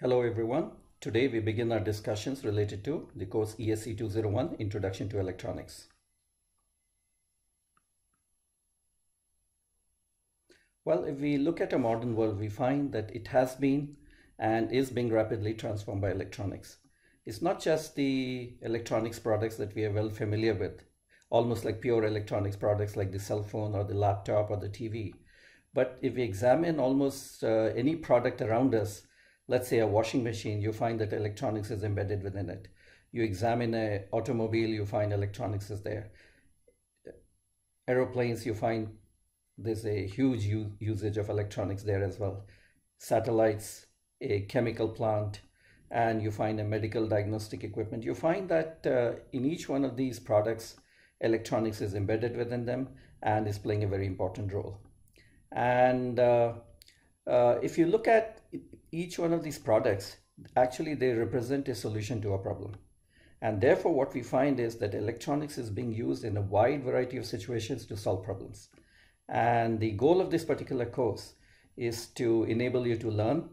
Hello everyone. Today we begin our discussions related to the course ESC201 Introduction to Electronics. Well, if we look at a modern world, we find that it has been and is being rapidly transformed by electronics. It's not just the electronics products that we are well familiar with, almost like pure electronics products like the cell phone or the laptop or the TV. But if we examine almost any product around us, let's say a washing machine, you find that electronics is embedded within it. You examine an automobile, you find electronics is there. Aeroplanes, you find there's a huge usage of electronics there as well. Satellites, a chemical plant, and you find a medical diagnostic equipment. You find that in each one of these products, electronics is embedded within them and is playing a very important role. And if you look at each one of these products, actually they represent a solution to a problem. And therefore what we find is that electronics is being used in a wide variety of situations to solve problems. And the goal of this particular course is to enable you to learn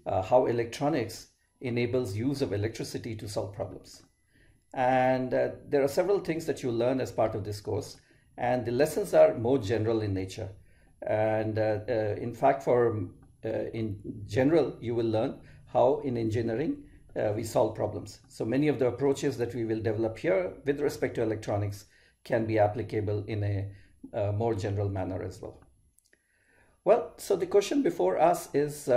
how electronics enables use of electricity to solve problems. And there are several things that you learn as part of this course, and the lessons are more general in nature. And in fact, in general, you will learn how in engineering we solve problems. So many of the approaches that we will develop here with respect to electronics can be applicable in a more general manner as well. Well, so the question before us is,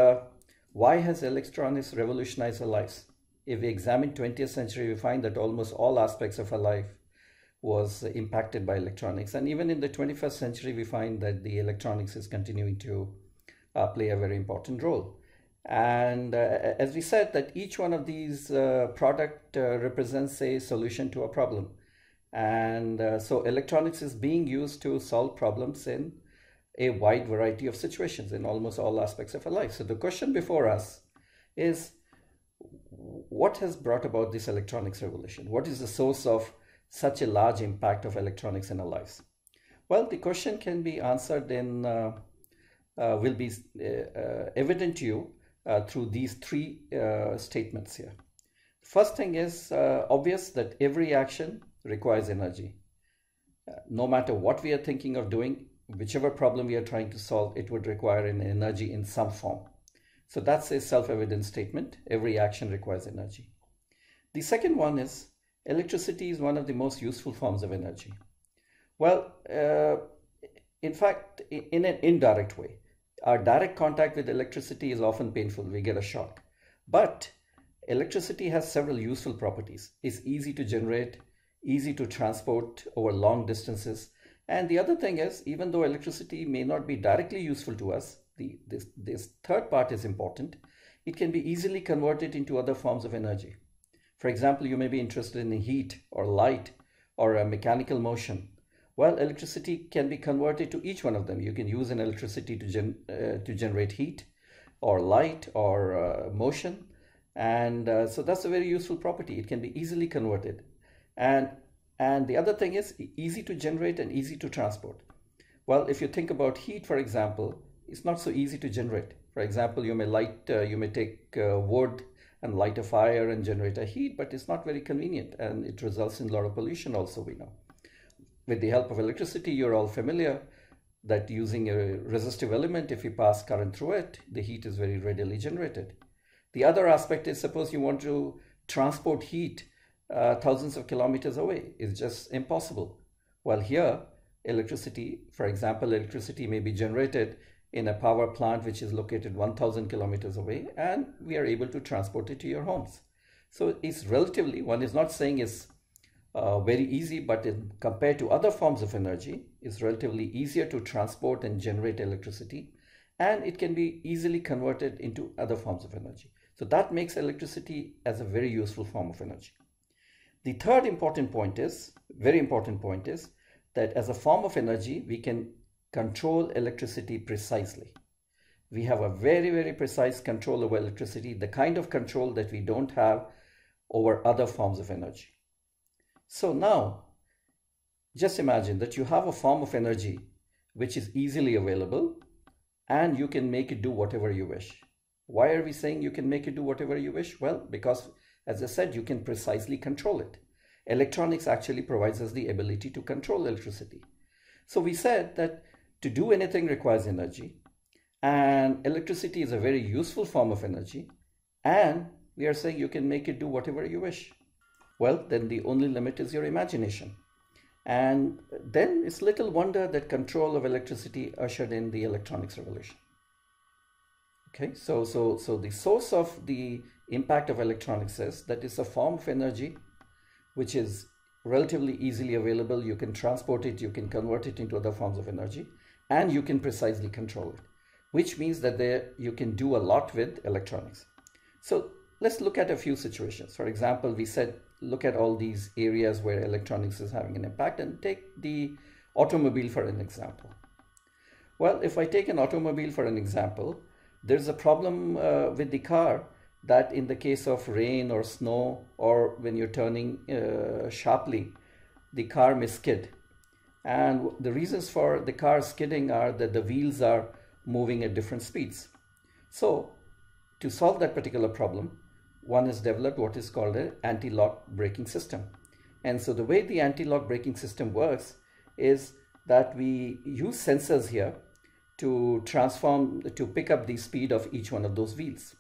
why has electronics revolutionized our lives? If we examine 20th century, we find that almost all aspects of our life was impacted by electronics. And even in the 21st century, we find that the electronics is continuing to play a very important role. And as we said, that each one of these product represents a solution to a problem. And so electronics is being used to solve problems in a wide variety of situations in almost all aspects of our life. So the question before us is, what has brought about this electronics revolution? What is the source of such a large impact of electronics in our lives? Well, the question can be answered will be evident to you through these three statements here. First thing is obvious that every action requires energy. No matter what we are thinking of doing, whichever problem we are trying to solve, it would require an energy in some form. So that's a self-evident statement. Every action requires energy. The second one is electricity is one of the most useful forms of energy. Well, in fact, in an indirect way. Our direct contact with electricity is often painful. We get a shock. But electricity has several useful properties. It's easy to generate, easy to transport over long distances. And the other thing is, even though electricity may not be directly useful to us, this third part is important. It can be easily converted into other forms of energy. For example, you may be interested in heat or light or a mechanical motion. Well, electricity can be converted to each one of them. You can use an electricity to generate heat or light or motion. And so that's a very useful property. It can be easily converted. And the other thing is easy to generate and easy to transport. Well, if you think about heat, for example, it's not so easy to generate. For example, you may take wood and light a fire and generate a heat, but it's not very convenient, and it results in a lot of pollution also, we know. With the help of electricity, you're all familiar that using a resistive element, if you pass current through it, the heat is very readily generated. The other aspect is, suppose you want to transport heat thousands of kilometers away. It's just impossible. Well, here, electricity, for example, electricity may be generated in a power plant which is located 1,000 kilometers away, and we are able to transport it to your homes. So it's relatively, one is not saying it's very easy, but compared to other forms of energy, it's relatively easier to transport and generate electricity, and it can be easily converted into other forms of energy. So that makes electricity as a very useful form of energy. The third important point is, very important point is, that as a form of energy, we can control electricity precisely. We have a very, very precise control over electricity, the kind of control that we don't have over other forms of energy. So now, just imagine that you have a form of energy which is easily available and you can make it do whatever you wish. Why are we saying you can make it do whatever you wish? Well, because as I said, you can precisely control it. Electronics actually provides us the ability to control electricity. So we said that to do anything requires energy, and electricity is a very useful form of energy, and we are saying you can make it do whatever you wish. Well, then the only limit is your imagination. And then it's little wonder that control of electricity ushered in the electronics revolution. Okay, so the source of the impact of electronics is that it's a form of energy which is relatively easily available. You can transport it, you can convert it into other forms of energy, and you can precisely control it, which means that you can do a lot with electronics. So let's look at a few situations. For example, we said look at all these areas where electronics is having an impact, and take the automobile for an example. Well, if I take an automobile for an example, there's a problem with the car that in the case of rain or snow, or when you're turning sharply, the car may skid. And the reasons for the car skidding are that the wheels are moving at different speeds. So to solve that particular problem, one has developed what is called an anti-lock braking system. And so the way the anti-lock braking system works is that we use sensors here to pick up the speed of each one of those wheels.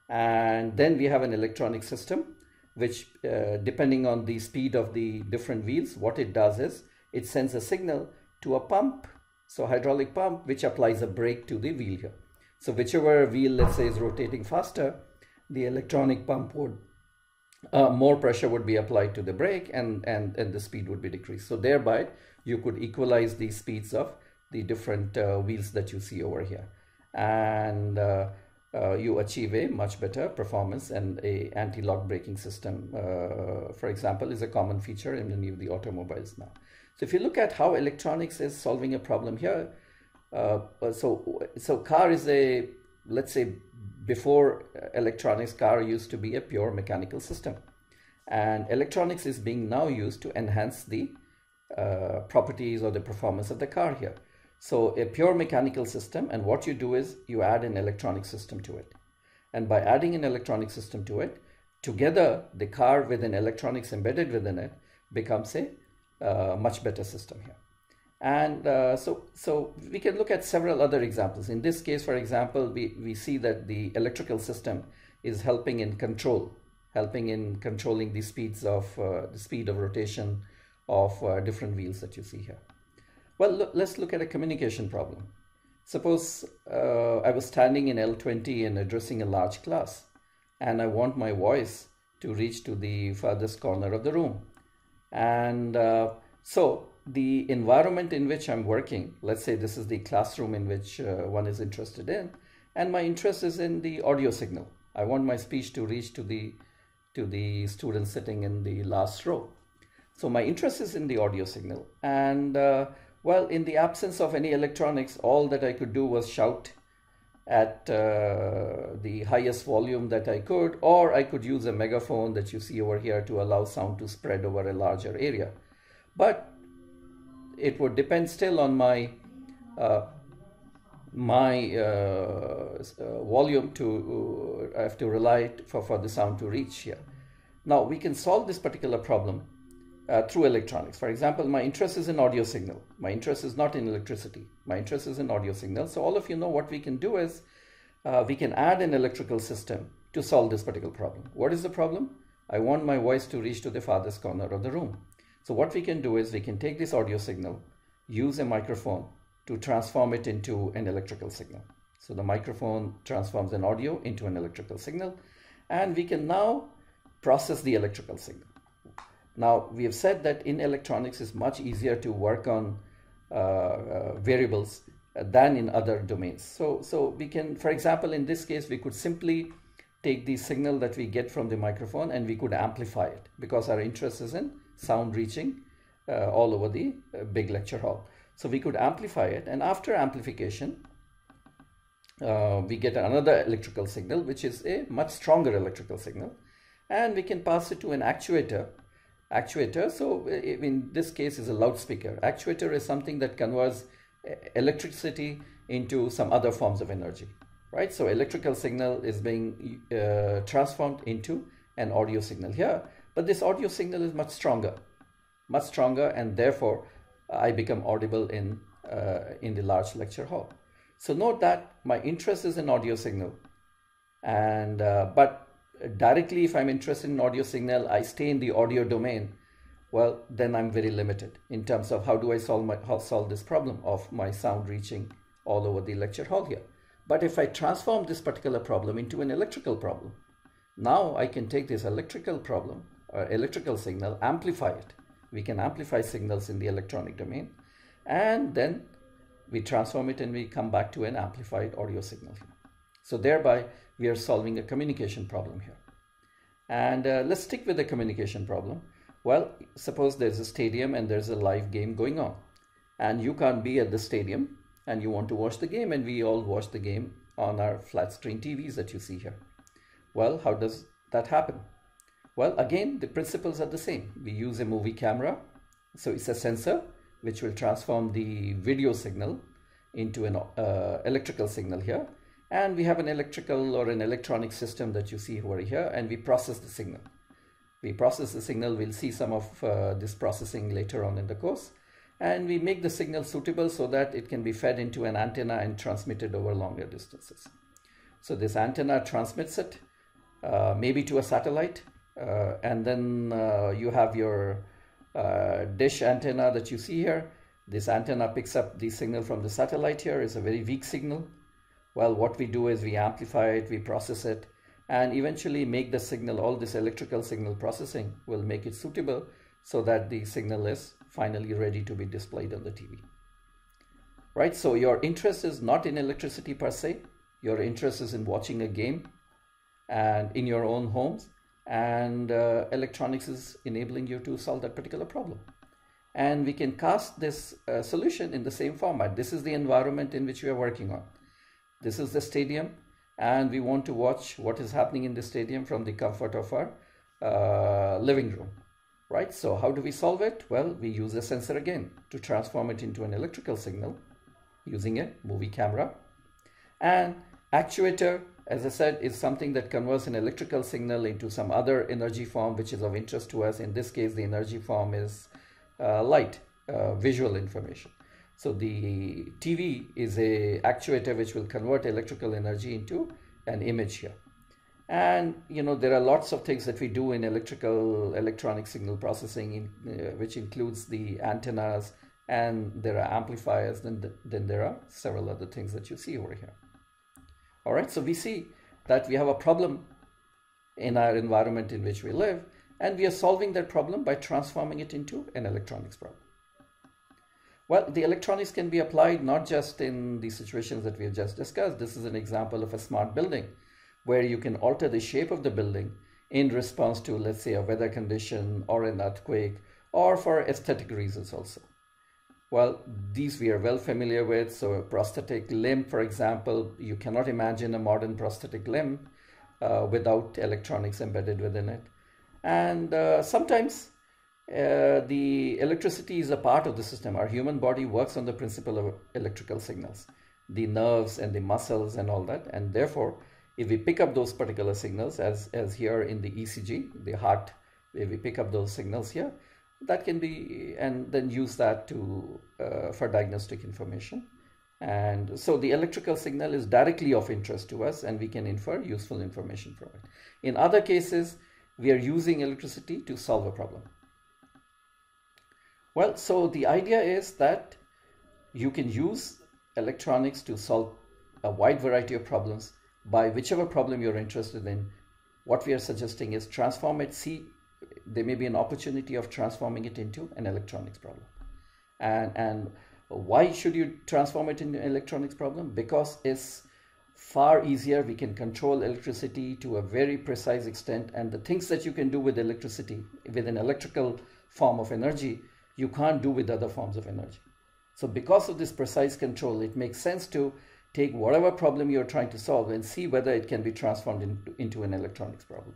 And then we have an electronic system which depending on the speed of the different wheels, what it does is it sends a signal to a pump, so hydraulic pump, which applies a brake to the wheel here. So whichever wheel, let's say, is rotating faster, the electronic pump would more pressure would be applied to the brake, and the speed would be decreased. So thereby you could equalize the speeds of the different wheels that you see over here, and you achieve a much better performance. And a anti-lock braking system, for example, is a common feature in many of the automobiles now. So if you look at how electronics is solving a problem here, so car is a, let's say, before electronics, car used to be a pure mechanical system, and electronics is being now used to enhance the properties or the performance of the car here. So a pure mechanical system, and what you do is you add an electronic system to it. And by adding an electronic system to it, together the car with an electronics embedded within it becomes a much better system here. And so we can look at several other examples. In this case, for example, we see that the electrical system is helping in controlling the speeds of the speed of rotation of different wheels that you see here. Well, let's look at a communication problem. Suppose I was standing in L20 and addressing a large class, and I want my voice to reach to the farthest corner of the room. And so the environment in which I'm working, let's say this is the classroom in which one is interested in, and my interest is in the audio signal. I want my speech to reach to the students sitting in the last row. So my interest is in the audio signal, and well, in the absence of any electronics, all that I could do was shout at the highest volume that I could, or I could use a megaphone that you see over here to allow sound to spread over a larger area. But it would depend still on my volume to I have to rely for the sound to reach here. Now we can solve this particular problem through electronics. For example, my interest is in audio signal. My interest is not in electricity. My interest is in audio signal. So all of you know what we can do is we can add an electrical system to solve this particular problem. What is the problem? I want my voice to reach to the farthest corner of the room. So what we can do is we can take this audio signal, use a microphone to transform it into an electrical signal. So the microphone transforms an audio into an electrical signal, and we can now process the electrical signal. Now, we have said that in electronics it's much easier to work on variables than in other domains. So we can, for example, in this case, we could simply take the signal that we get from the microphone and we could amplify it, because our interest is in sound reaching all over the big lecture hall. So we could amplify it, and after amplification, we get another electrical signal, which is a much stronger electrical signal, and we can pass it to an actuator. So in this case is a loudspeaker. Actuator is something that converts electricity into some other forms of energy. right? So electrical signal is being transformed into an audio signal here, but this audio signal is much stronger, and therefore I become audible in the large lecture hall. So note that my interest is in audio signal, and but directly if I'm interested in audio signal, I stay in the audio domain. Well, then I'm very limited in terms of how do I solve this problem of my sound reaching all over the lecture hall here. But if I transform this particular problem into an electrical problem, now I can take this electrical problem or electrical signal, amplify it. We can amplify signals in the electronic domain, and then we transform it and we come back to an amplified audio signal here. So thereby we are solving a communication problem here. And let's stick with the communication problem. Well, suppose there's a stadium and there's a live game going on, and you can't be at the stadium and you want to watch the game, and we all watch the game on our flat screen TVs that you see here. Well, how does that happen? Well, again, the principles are the same. We use a movie camera. So it's a sensor which will transform the video signal into an electrical signal here. And we have an electrical or an electronic system that you see over here, and we process the signal. We'll see some of this processing later on in the course. And we make the signal suitable so that it can be fed into an antenna and transmitted over longer distances. So this antenna transmits it maybe to a satellite, and then you have your dish antenna that you see here. This antenna picks up the signal from the satellite here. It's a very weak signal. Well, what we do is we amplify it, we process it, and eventually make the signal, all this electrical signal processing will make it suitable so that the signal is finally ready to be displayed on the TV. Right? So your interest is not in electricity per se. Your interest is in watching a game and in your own homes, and electronics is enabling you to solve that particular problem. And we can cast this solution in the same format. This is the environment in which we are working on. This is the stadium, and we want to watch what is happening in the stadium from the comfort of our living room, right? So how do we solve it? Well, we use a sensor again to transform it into an electrical signal using a movie camera. And actuator, as I said, is something that converts an electrical signal into some other energy form which is of interest to us. In this case, the energy form is light, visual information. So the TV is a actuator which will convert electrical energy into an image here. And there are lots of things that we do in electronic signal processing, which includes the antennas, and there are amplifiers, then there are several other things that you see over here. All right, so we see that we have a problem in our environment in which we live, and we are solving that problem by transforming it into an electronics problem. Well, the electronics can be applied not just in the situations that we have just discussed. This is an example of a smart building where you can alter the shape of the building in response to, let's say, a weather condition or an earthquake, or for aesthetic reasons also. Well, these we are well familiar with. So a prosthetic limb, for example, you cannot imagine a modern prosthetic limb without electronics embedded within it. And sometimes the electricity is a part of the system. Our human body works on the principle of electrical signals, the nerves and the muscles and all that. And therefore, if we pick up those particular signals, as here in the ECG, the heart, if we pick up those signals here, that can be, and then use that to for diagnostic information. And so the electrical signal is directly of interest to us, and we can infer useful information from it. In other cases, we are using electricity to solve a problem. Well, so the idea is that you can use electronics to solve a wide variety of problems by whichever problem you're interested in. What we are suggesting is transform it. See, there may be an opportunity of transforming it into an electronics problem. And why should you transform it into an electronics problem? Because it's far easier. We can control electricity to a very precise extent, and the things that you can do with electricity, with an electrical form of energy, you can't do with other forms of energy. So because of this precise control, it makes sense to take whatever problem you're trying to solve and see whether it can be transformed into an electronics problem.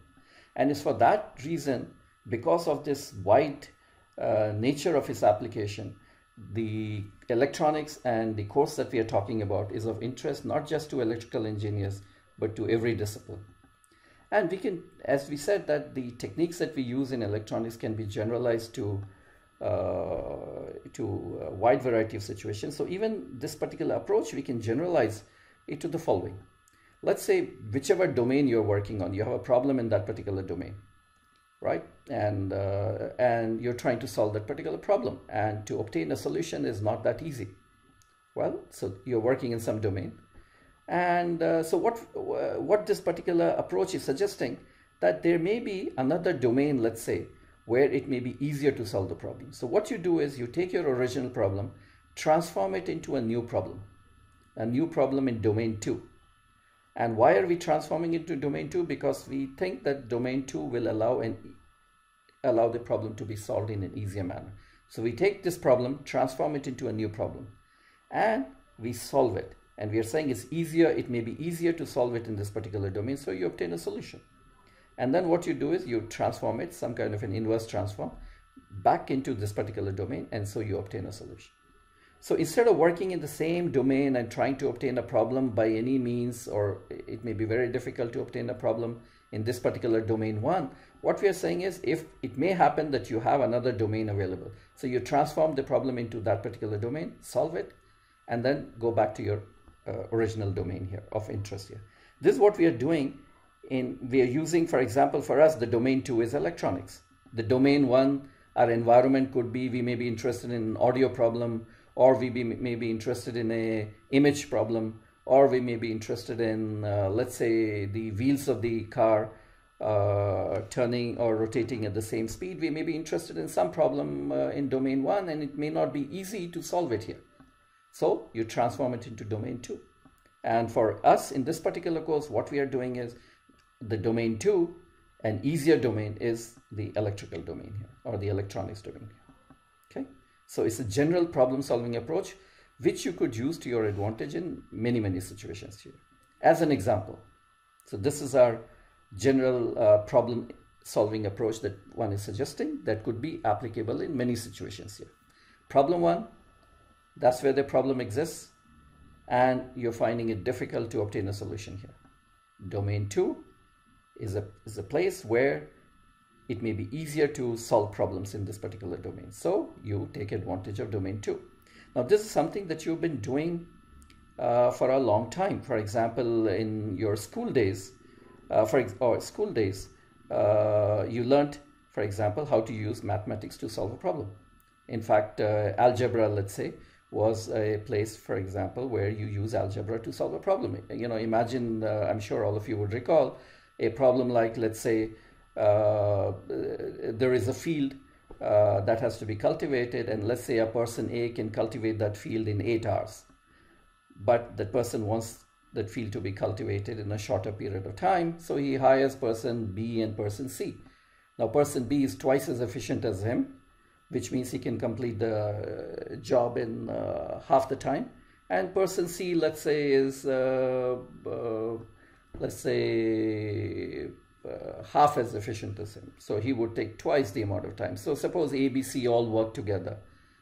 And it's for that reason, because of this wide nature of its application, the electronics and the course that we are talking about is of interest not just to electrical engineers, but to every discipline. And we can, as we said, that the techniques that we use in electronics can be generalized to a wide variety of situations. So even this particular approach, we can generalize it to the following. Let's say whichever domain you're working on, you have a problem in that particular domain, right? And you're trying to solve that particular problem, and to obtain a solution is not that easy. Well, so you're working in some domain, and so what this particular approach is suggesting, that there may be another domain, let's say, where it may be easier to solve the problem. So what you do is you take your original problem, transform it into a new problem in domain 2. And why are we transforming it to domain 2? Because we think that domain 2 will allow the problem to be solved in an easier manner. So we take this problem, transform it into a new problem, and we solve it. And we are saying it's easier, it may be easier to solve it in this particular domain, so you obtain a solution. And then what you do is you transform it, some kind of an inverse transform, back into this particular domain, and so you obtain a solution. So instead of working in the same domain and trying to obtain a problem by any means, or it may be very difficult to obtain a problem in this particular domain 1, what we are saying is, if it may happen that you have another domain available, so you transform the problem into that particular domain, solve it, and then go back to your original domain here of interest here. This is what we are doing. We are using, for example, for us, the domain 2 is electronics. The domain 1, our environment could be, we may be interested in an audio problem, or we may be interested in a image problem, or we may be interested in, let's say, the wheels of the car turning or rotating at the same speed. We may be interested in some problem in domain 1, and it may not be easy to solve it here. So you transform it into domain 2. And for us in this particular course, what we are doing is, the domain 2, an easier domain, is the electrical domain here, or the electronics domain here. Okay, so it's a general problem solving approach which you could use to your advantage in many situations here. As an example, so this is our general problem solving approach that one is suggesting that could be applicable in many situations here. Problem 1, that's where the problem exists and you're finding it difficult to obtain a solution here. Domain 2 is a place where it may be easier to solve problems in this particular domain. So you take advantage of domain 2. Now this is something that you've been doing for a long time. For example, in your school days, you learned, for example, how to use mathematics to solve a problem. In fact, algebra, let's say, was a place, for example, where you use algebra to solve a problem. You know, imagine, I'm sure all of you would recall, a problem like, let's say, there is a field that has to be cultivated, and let's say a person A can cultivate that field in 8 hours. But that person wants that field to be cultivated in a shorter period of time, so he hires person B and person C. Now person B is twice as efficient as him, which means he can complete the job in half the time, and person C, let's say, is half as efficient as him, so he would take twice the amount of time. So suppose A, B, C all work together,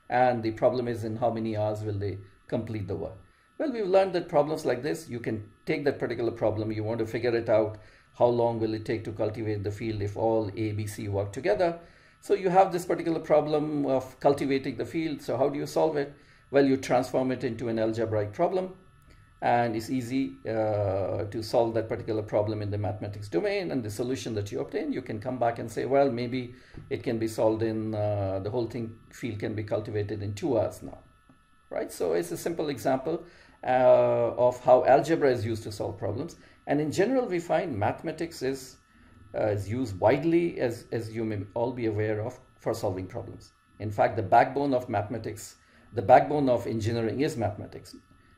and the problem is in how many hours will they complete the work. Well, we've learned that problems like this, you can take that particular problem, you want to figure it out, how long will it take to cultivate the field if all A, B, C work together. So you have this particular problem of cultivating the field. So how do you solve it? Well, you transform it into an algebraic problem, and it's easy to solve that particular problem in the mathematics domain, and the solution that you obtain, you can come back and say, well, maybe it can be solved in, the whole field can be cultivated in 2 hours now, right? So it's a simple example of how algebra is used to solve problems. And in general, we find mathematics is used widely, as you may all be aware of, for solving problems. In fact, the backbone of mathematics, the backbone of engineering is mathematics.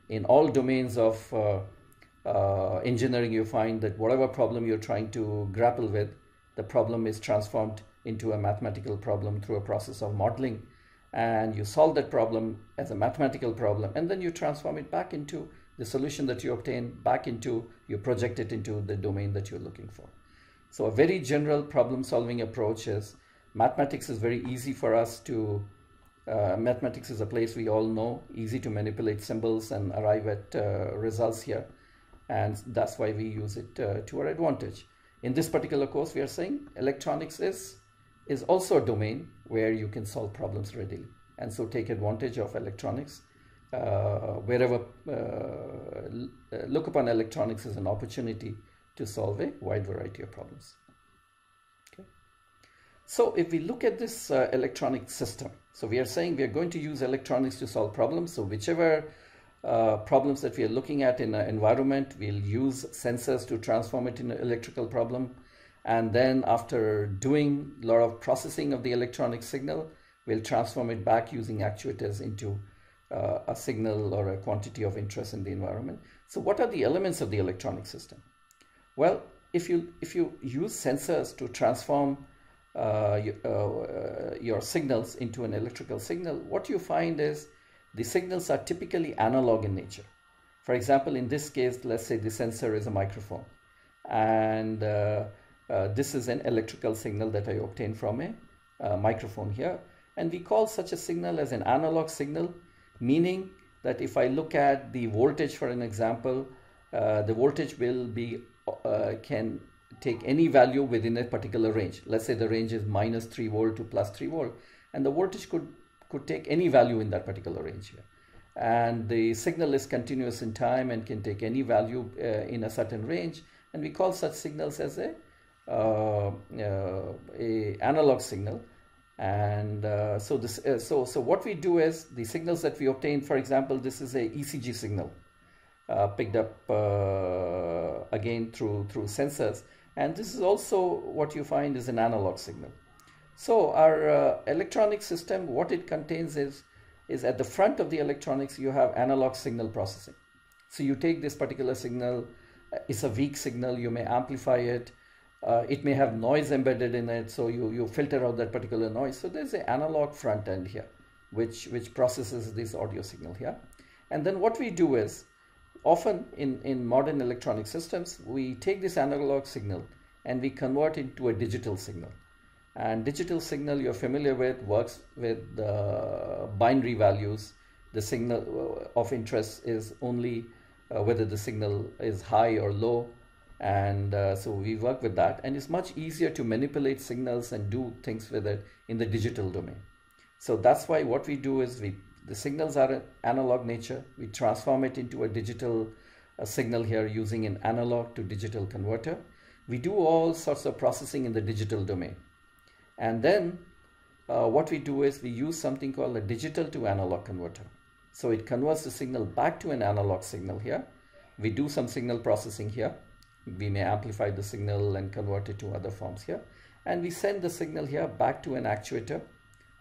In all domains of engineering, you find that whatever problem you're trying to grapple with, the problem is transformed into a mathematical problem through a process of modeling. And you solve that problem as a mathematical problem, and then you transform it back into the solution that you obtain, you project it into the domain that you're looking for. So a very general problem solving approach is, mathematics is very easy for us to Mathematics is a place we all know, easy to manipulate symbols and arrive at results here. And that's why we use it to our advantage. In this particular course, we are saying electronics is also a domain where you can solve problems readily. And so take advantage of electronics. Wherever look upon electronics as an opportunity to solve a wide variety of problems. Okay. So if we look at this electronic system, so we are saying we are going to use electronics to solve problems. So whichever problems that we are looking at in an environment, we'll use sensors to transform it into an electrical problem. And then after doing a lot of processing of the electronic signal, we'll transform it back using actuators into a signal or a quantity of interest in the environment. So what are the elements of the electronic system? Well, if you use sensors to transform your signals into an electrical signal, what you find is the signals are typically analog in nature. For example, in this case, let's say the sensor is a microphone, and this is an electrical signal that I obtained from a microphone here, and we call such a signal as an analog signal, meaning that if I look at the voltage, for an example, the voltage will be can take any value within a particular range. Let's say the range is -3 volt to +3 volt, and the voltage could take any value in that particular range here. And the signal is continuous in time and can take any value in a certain range, and we call such signals as a analog signal. And so what we do is the signals that we obtain, for example, this is a ECG signal picked up again through sensors, and this is also what you find is an analog signal. So our electronic system, what it contains is at the front of the electronics you have analog signal processing. So you take this particular signal, it's a weak signal, you may amplify it. It may have noise embedded in it, so you filter out that particular noise. So there's an analog front end here, which processes this audio signal here. And then what we do is, often in modern electronic systems, we take this analog signal and we convert it into a digital signal. And digital signal you're familiar with works with binary values. The signal of interest is only whether the signal is high or low. And so we work with that, and it's much easier to manipulate signals and do things with it in the digital domain. So that's why what we do is the signals are an analog nature. We transform it into a digital signal here using an analog to digital converter. We do all sorts of processing in the digital domain. And then what we do is we use something called a digital to analog converter. So it converts the signal back to an analog signal here. We do some signal processing here. We may amplify the signal and convert it to other forms here. And we send the signal here back to an actuator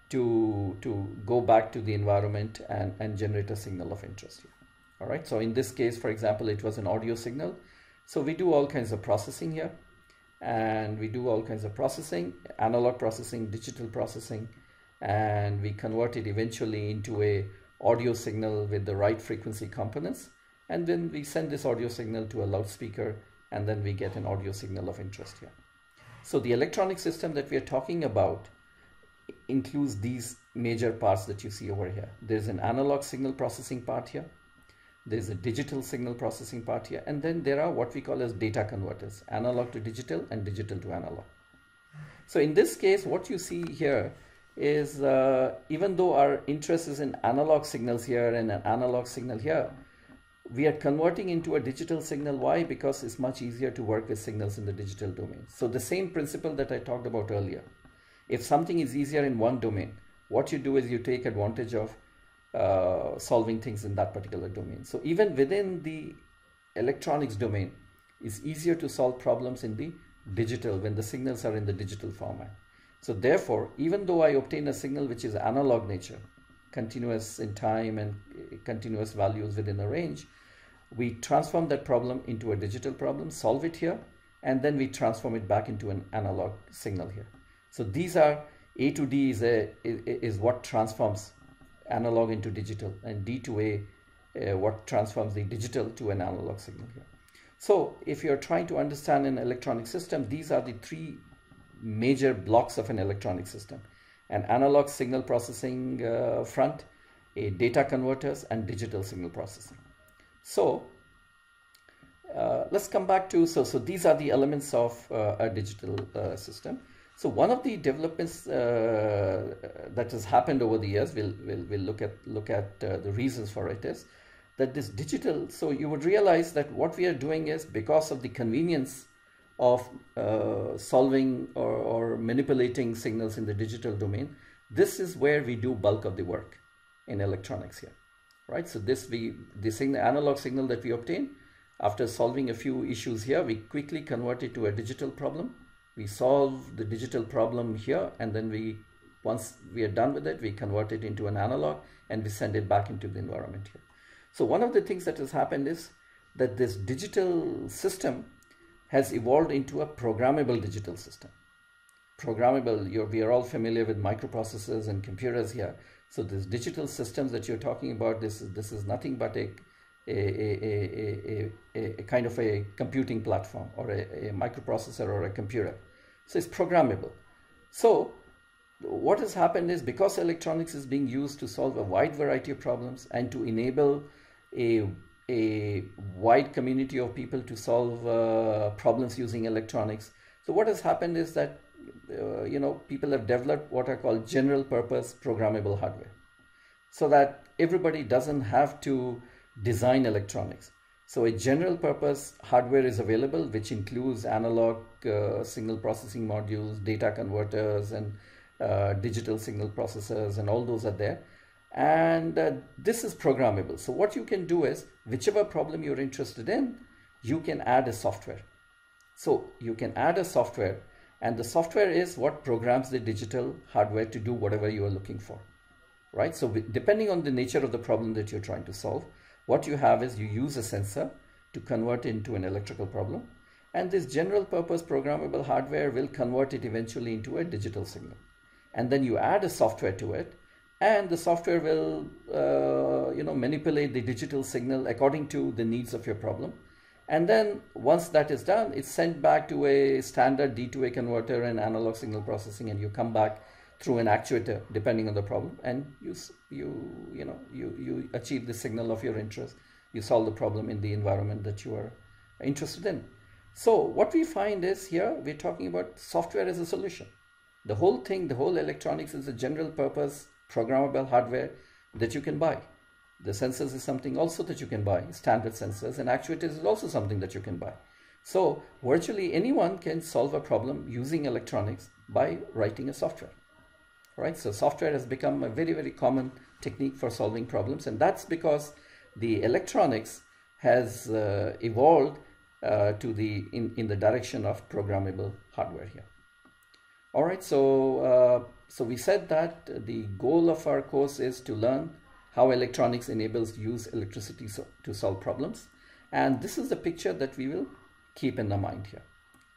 to go back to the environment and generate a signal of interest here. All right. So in this case, for example, it was an audio signal. So we do all kinds of processing here. And we do all kinds of processing, analog processing, digital processing, and we convert it eventually into a audio signal with the right frequency components. And then we send this audio signal to a loudspeaker, and then we get an audio signal of interest here. So the electronic system that we are talking about includes these major parts that you see over here. There's an analog signal processing part here. There's a digital signal processing part here. And then there are what we call as data converters, analog to digital and digital to analog. So in this case, what you see here is even though our interest is in analog signals here and an analog signal here, we are converting into a digital signal. Why? Because it's much easier to work with signals in the digital domain. So the same principle that I talked about earlier. If something is easier in one domain, what you do is you take advantage of solving things in that particular domain. So even within the electronics domain, it's easier to solve problems in the digital when the signals are in the digital format. So therefore, even though I obtain a signal which is analog nature, continuous in time and continuous values within a range, we transform that problem into a digital problem, solve it here, and then we transform it back into an analog signal here. So these are A to D is what transforms analog into digital, and D to A what transforms the digital to an analog signal here. So if you're trying to understand an electronic system, these are the three major blocks of an electronic system. an analog signal processing front, a data converters, and digital signal processing. So let's come back to, so these are the elements of a digital system. So one of the developments that has happened over the years, we'll look at the reasons for it, is that this digital, so you would realize that what we are doing is, because of the convenience of solving or manipulating signals in the digital domain, this is where we do bulk of the work in electronics here, right? So the analog signal that we obtain, after solving a few issues here, we quickly convert it to a digital problem. We solve the digital problem here, and then once we are done with it, we convert it into an analog and we send it back into the environment here. So one of the things that has happened is that this digital system has evolved into a programmable digital system. Programmable, we are all familiar with microprocessors and computers here. So these digital systems that you're talking about, this is nothing but a kind of a computing platform, or a microprocessor or a computer. So it's programmable. So what has happened is, because electronics is being used to solve a wide variety of problems and to enable a wide community of people to solve problems using electronics. So what has happened is that people have developed what are called general purpose programmable hardware, so that everybody doesn't have to design electronics. So a general purpose hardware is available, which includes analog signal processing modules, data converters, and digital signal processors, and all those are there. And this is programmable. So what you can do is, whichever problem you're interested in, you can add a software. So you can add a software, and the software is what programs the digital hardware to do whatever you are looking for, right? So depending on the nature of the problem that you're trying to solve, what you have is you use a sensor to convert it into an electrical problem, and this general purpose programmable hardware will convert it eventually into a digital signal. And then you add a software to it, and the software will manipulate the digital signal according to the needs of your problem. And then once that is done, it's sent back to a standard D2A converter and analog signal processing, and you come back through an actuator depending on the problem, and you achieve the signal of your interest. You solve the problem in the environment that you are interested in. So what we find is, here we're talking about software as a solution. The whole thing, the whole electronics, is a general purpose programmable hardware that you can buy. The sensors is something also that you can buy, standard sensors, and actuators is also something that you can buy. So virtually anyone can solve a problem using electronics by writing a software, right? So software has become a very, very common technique for solving problems, and that's because the electronics has evolved in the direction of programmable hardware here. All right, so we said that the goal of our course is to learn how electronics enables use electricity to solve problems. And this is the picture that we will keep in the mind here.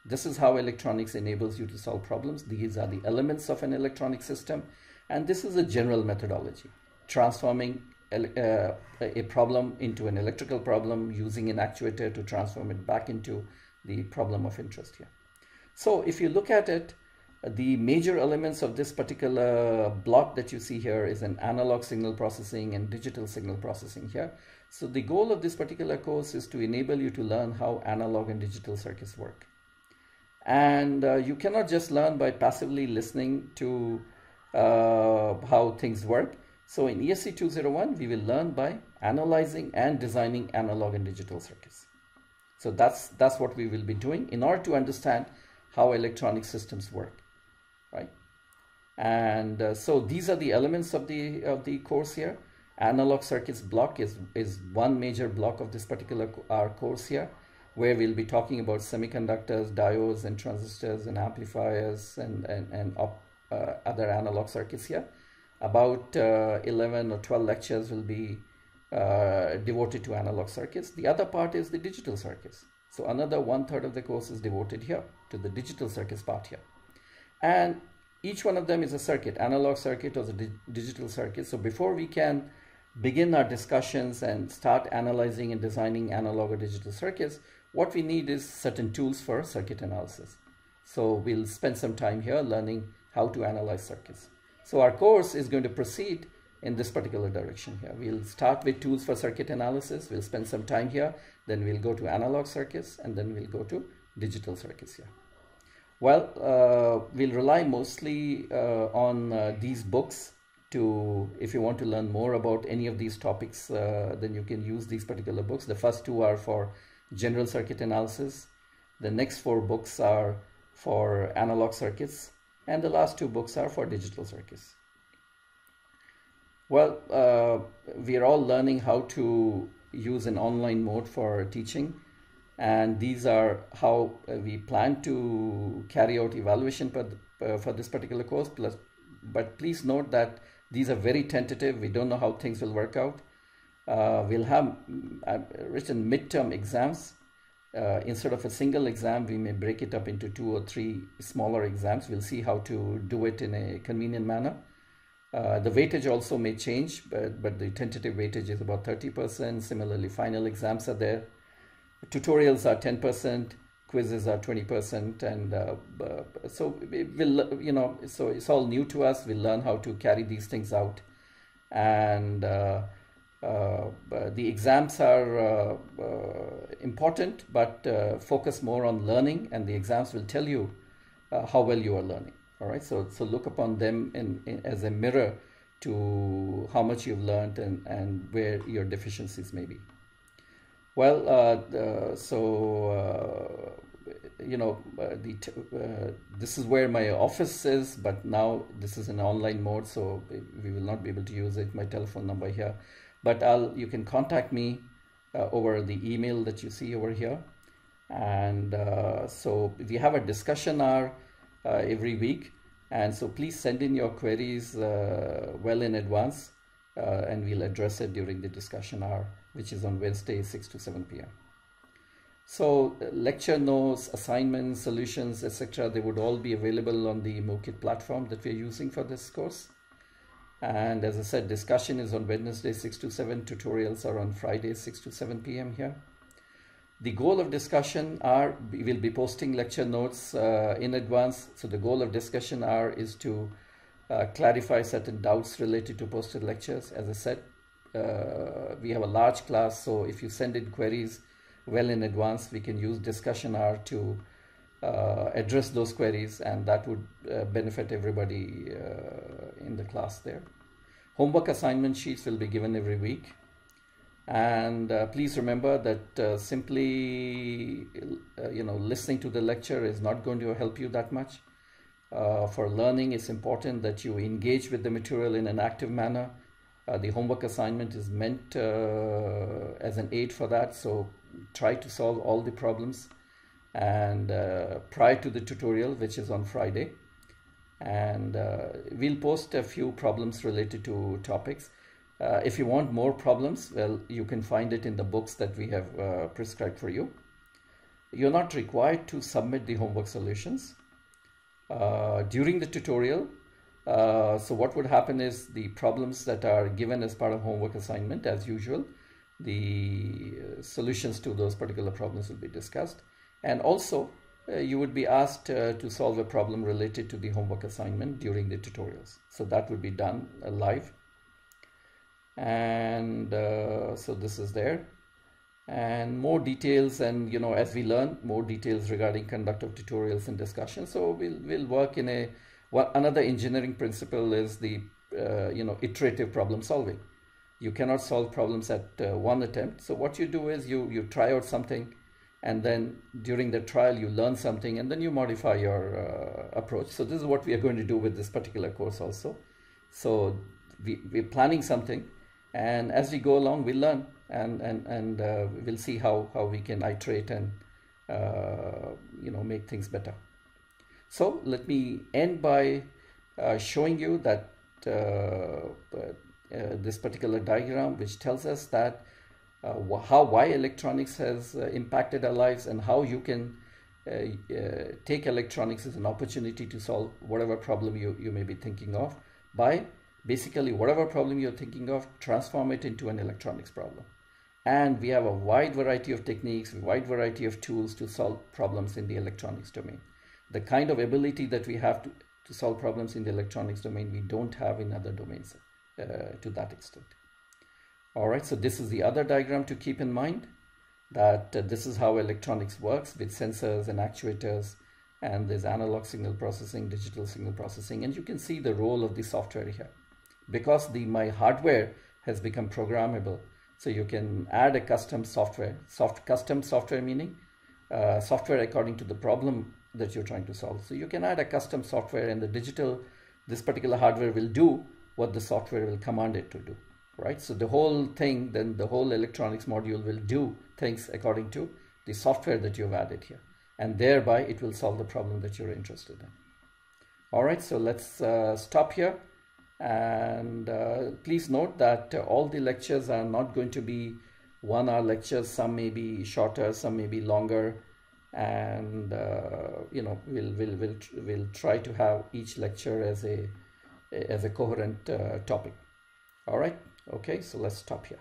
This is how electronics enables you to solve problems. These are the elements of an electronic system. And this is a general methodology, transforming a problem into an electrical problem, using an actuator to transform it back into the problem of interest here. So if you look at it, the major elements of this particular block that you see here is an analog signal processing and digital signal processing here. So the goal of this particular course is to enable you to learn how analog and digital circuits work. And you cannot just learn by passively listening to how things work. So in ESC201, we will learn by analyzing and designing analog and digital circuits. So that's what we will be doing in order to understand how electronic systems work. Right, and so these are the elements of the course here. Analog circuits block is one major block of this particular course here, where we'll be talking about semiconductors, diodes, and transistors, and amplifiers, and other analog circuits here. About 11 or 12 lectures will be devoted to analog circuits. The other part is the digital circuits. So another 1/3 of the course is devoted here to the digital circuits part here. And each one of them is a circuit, analog circuit or the digital circuit. So before we can begin our discussions and start analyzing and designing analog or digital circuits, what we need is certain tools for circuit analysis. So we'll spend some time here learning how to analyze circuits. So our course is going to proceed in this particular direction here. We'll start with tools for circuit analysis. We'll spend some time here. Then we'll go to analog circuits, and then we'll go to digital circuits here. Well, we'll rely mostly on these books if you want to learn more about any of these topics, then you can use these particular books. The first two are for general circuit analysis. The next four books are for analog circuits, and the last two books are for digital circuits. Well, we are all learning how to use an online mode for teaching, and these are how we plan to carry out evaluation for this particular course. But please note that these are very tentative. We don't know how things will work out. We'll have written midterm exams. Instead of a single exam, we may break it up into 2 or 3 smaller exams. We'll see how to do it in a convenient manner. The weightage also may change, but the tentative weightage is about 30%. Similarly, final exams are there. Tutorials are 10%, quizzes are 20%, and so we'll, so it's all new to us. We'll learn how to carry these things out, and the exams are important, but focus more on learning, and the exams will tell you how well you are learning. All right, so look upon them as a mirror to how much you've learned and where your deficiencies may be. Well, this is where my office is, but now this is an online mode, so we will not be able to use it. My telephone number here, but you can contact me over the email that you see over here. And so we have a discussion hour every week, and so please send in your queries well in advance, and we'll address it during the discussion hour, which is on Wednesday, 6 to 7 p.m. So lecture notes, assignments, solutions, etc., they would all be available on the MOOKit platform that we're using for this course. And as I said, discussion is on Wednesday, 6 to 7. Tutorials are on Friday, 6 to 7 p.m. here. The goal of discussion are, we will be posting lecture notes in advance. So the goal of discussion hour is to clarify certain doubts related to posted lectures. As I said, we have a large class, so if you send in queries well in advance, we can use discussion hour to address those queries, and that would benefit everybody in the class there. Homework assignment sheets will be given every week, and please remember that simply listening to the lecture is not going to help you that much. For learning, it's important that you engage with the material in an active manner. The homework assignment is meant as an aid for that, so try to solve all the problems and prior to the tutorial, which is on Friday. And we'll post a few problems related to topics. If you want more problems, well, you can find it in the books that we have prescribed for you. You're not required to submit the homework solutions during the tutorial. So what would happen is the problems that are given as part of homework assignment, as usual, the solutions to those particular problems will be discussed. And also you would be asked to solve a problem related to the homework assignment during the tutorials. So that would be done live. And so this is there. And more details, and as we learn more details regarding conduct of tutorials and discussions, so we'll work in another engineering principle is the iterative problem solving. You cannot solve problems at one attempt. So what you do is you try out something, and then during the trial you learn something, and then you modify your approach. So this is what we are going to do with this particular course also. So we're planning something, and as we go along we learn, and we'll see how we can iterate and make things better. So let me end by showing you that this particular diagram, which tells us that why electronics has impacted our lives, and how you can take electronics as an opportunity to solve whatever problem you may be thinking of, by basically whatever problem you're thinking of, transform it into an electronics problem. And we have a wide variety of techniques, a wide variety of tools to solve problems in the electronics domain. The kind of ability that we have to solve problems in the electronics domain we don't have in other domains to that extent. All right, so this is the other diagram to keep in mind, that this is how electronics works with sensors and actuators, and there's analog signal processing, digital signal processing, and you can see the role of the software here. Because my hardware has become programmable, so you can add a custom software, custom software meaning software according to the problem that you're trying to solve. So you can add a custom software, and this particular hardware will do what the software will command it to do, right? So the whole thing, then the whole electronics module will do things according to the software that you've added here, and thereby it will solve the problem that you're interested in. All right, so let's stop here. And please note that all the lectures are not going to be 1 hour lectures. Some may be shorter, some may be longer, and you know, we'll try to have each lecture as a coherent topic. All right, okay, so let's stop here.